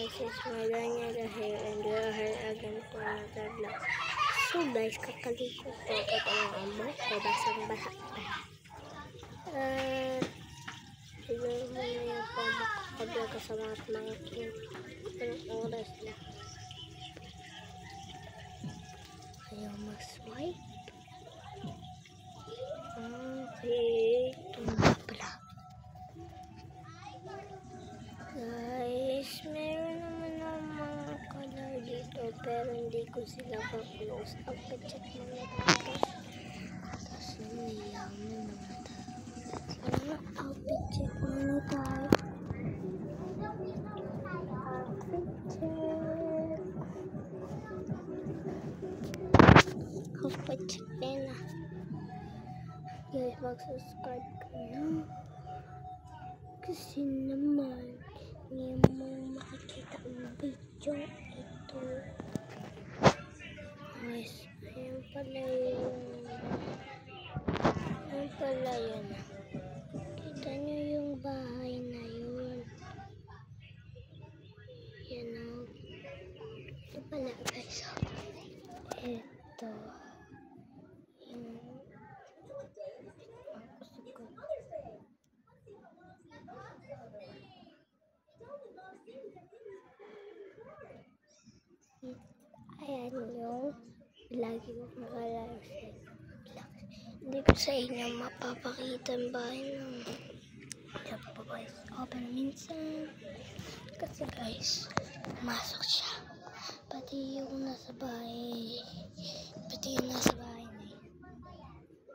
This is my Daniela here and we are here again for another vlog. So guys, kakaligo ko ito ng amo ko basang-basa pa. Siguro mo na yung pamukakablog sa mga king. Anong oras na? Ayaw mag-swipe. Okay, ito na pala. Guys, meron naman ng mga color dito pero hindi ko sila pa-close. Check mo na tayo. Tapos naniyaw na mga tao. Outfit check mo na tayo. Outfit check din na. Guys, mag-subscribe ka na. Kasi naman, hindi mo makikita ang video ito. Guys, ayan pala yun. Kita nyo yung bahay na yun. Yan o. Ito pala guys. Ito. Ayan yung lagi ko nakalive set. Hindi ko sa inyo mapapakita ang bahay ng yan po guys. Open minsan. Kasi guys, masok siya. Pati yung nasa bahay na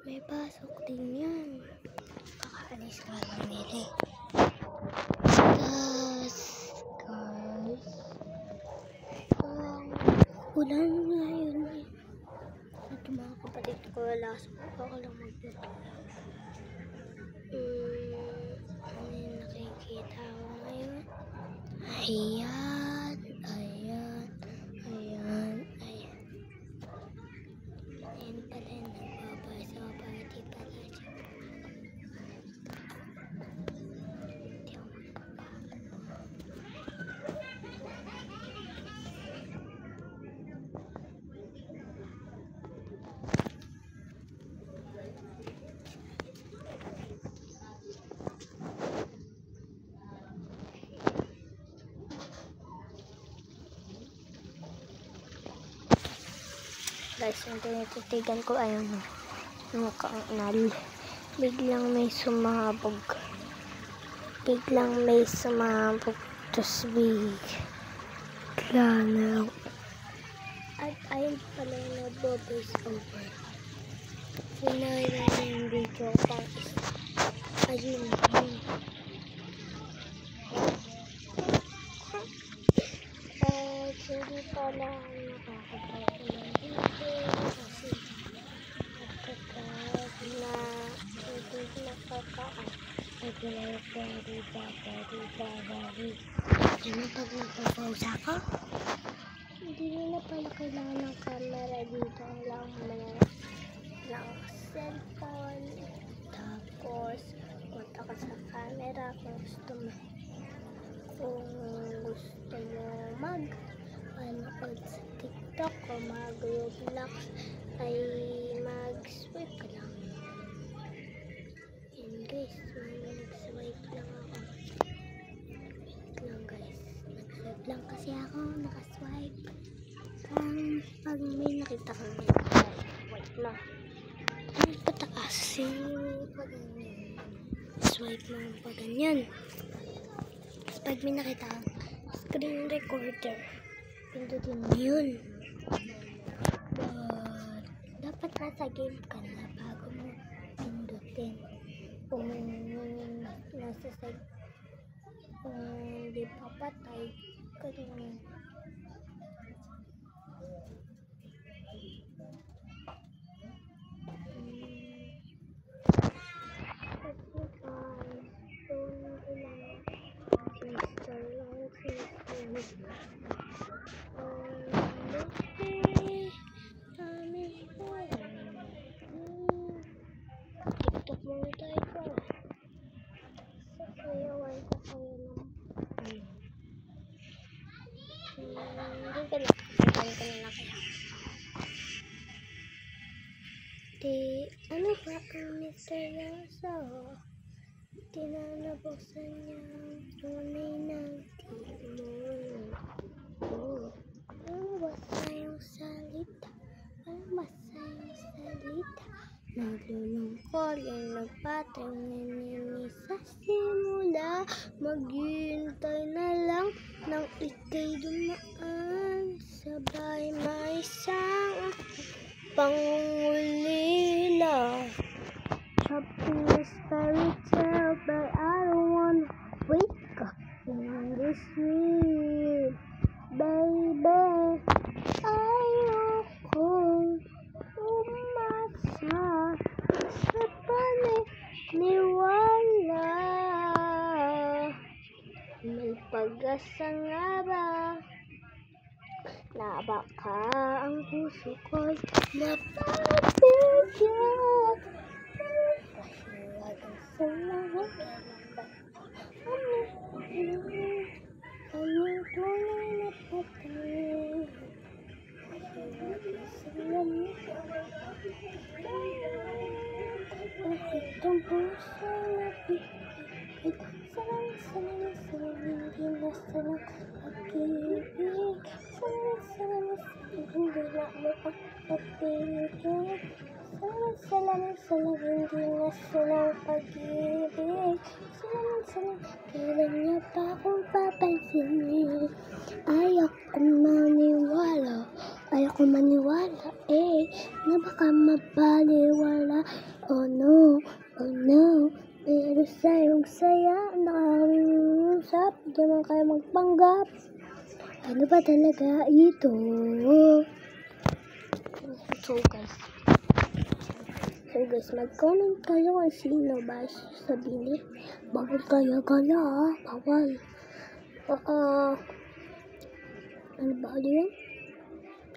may pasok din yan. Kakaalis ka lang nila. Tapos guys, ulan nga yun eh. Ito mga kapatid ko, wala sa ako lang magbuto. Ano yung nakikita ko ngayon? Ayan. Ayan pala yung nagbabasa ko party pala siya. Hindi ako magpapakala. Guys, yung tinititigan ko ayun yung kaanal. Biglang may sumabog. Tapos bigla na lang. At ayun pala yung nagbo-voice over. Sinawin na yung video pang isa. Ayun. Hindi pala nakakapagod ng video kasi Ano pag nagpapausa ako? Hindi na pala kailangan ng camera dito. Lang cellphone. Tapos punta ka sa camera kung gusto mo manood sa TikTok o mag-Roblox ay mag-swipe ka lang. Yan guys, nag-swipe lang ako. Wait lang guys, nag-swipe lang kasi ako, nakaswipe. Pag may nakita ka ngayon, wait lang. Ano pataas yung pag-ganyan? Swipe lang pag-ganyan. Tapos pag may nakita kang screen recorder, pindutin mo yun. Dapat nasa game ka na bago mo pindutin. Kung nasa side, hindi papatay, ganyan. TikTok muna tayo. Sasayawan ko kayo ng Ano ba ang misteryoso? Tinanabuksan niya ang tunay ng timon. Ang wasayong salita, ang masayang salita. Naglulungkol yung nagpatingin sa simula. Maghihintay na lang nang ika'y dumaan. Sabay may isang pangulila. Chopping is fairy tale, but I don't wanna wake up in this dream. Baby, ayokong umasa sa paniniwala. May pag-asa nga ba na baka ang puso ko'y mapapigyan? Pasiwagang sa lahat kanyang tunay na patay. Pasiwagang sa lahat bakit ang puso napipigil? Salang, hindi na salang pag-ibig. Salang, hindi na mapapigil. Salang, hindi na salang pag-ibig. Salang, kailan niya pa akong papansinin? Ayaw ko maniwala na baka mapaliwala. Oh no, pero sayong saya, nakakausap, di man kayo magpanggap. Ano ba talaga ito? So guys, mag-comment kayo kung sino ba sabihin. Bawal kaya gala, bawal. Ano ba yun?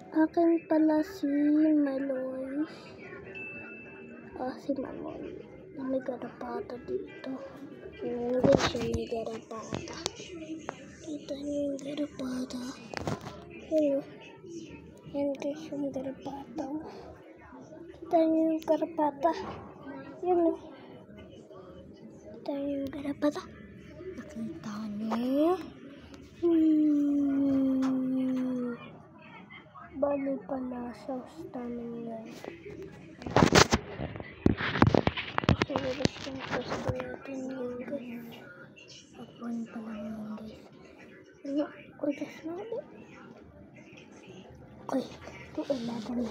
Akin pala si Maloy. Si Maloy. May garapata dito. Guys, may garapata. Kita niyo yung garapata. Yan guys, yung garapata. Kita niyo yung garapata. Yan o. Kita niyo yung garapata. Nakita niyo. Bali pala sa namin yan. So, guys, yung gusto natin yun, guys. Apuan pa lang yun, guys. Ano? Kudas natin. Okay. Tuon natin.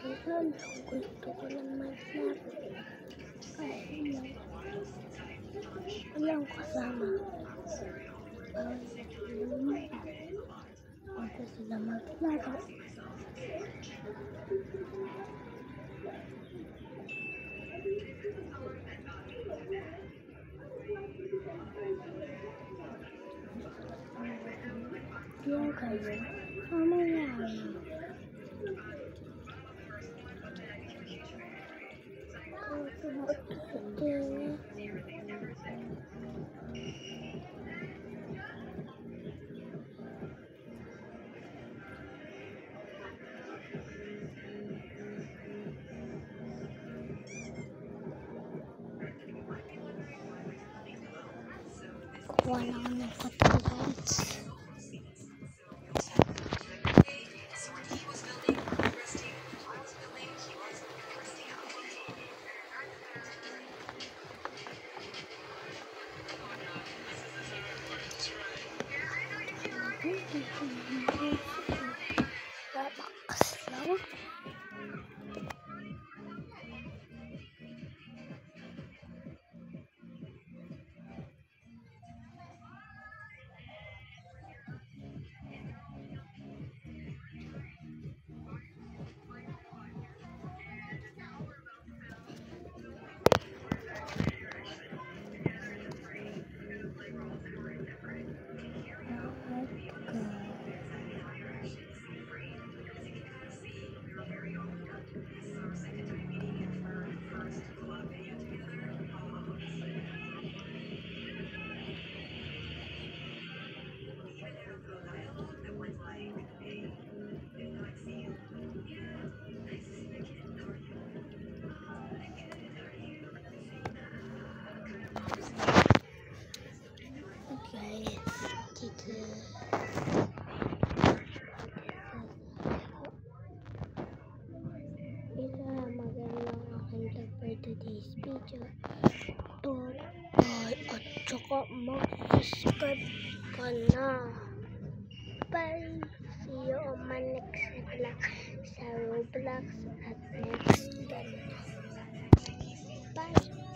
Ayan. Gusto ko lang mag-snap. Kasi walang kasama. Huwag sila maglaro. Yan kayo. Mamaya. Wala ka ng katulad. Guys, dito. Ito magandang aking vlog for today's video. At saka mag-subscribe ka na. Bye! See you on my next vlog sa Roblox at next ganito. Bye!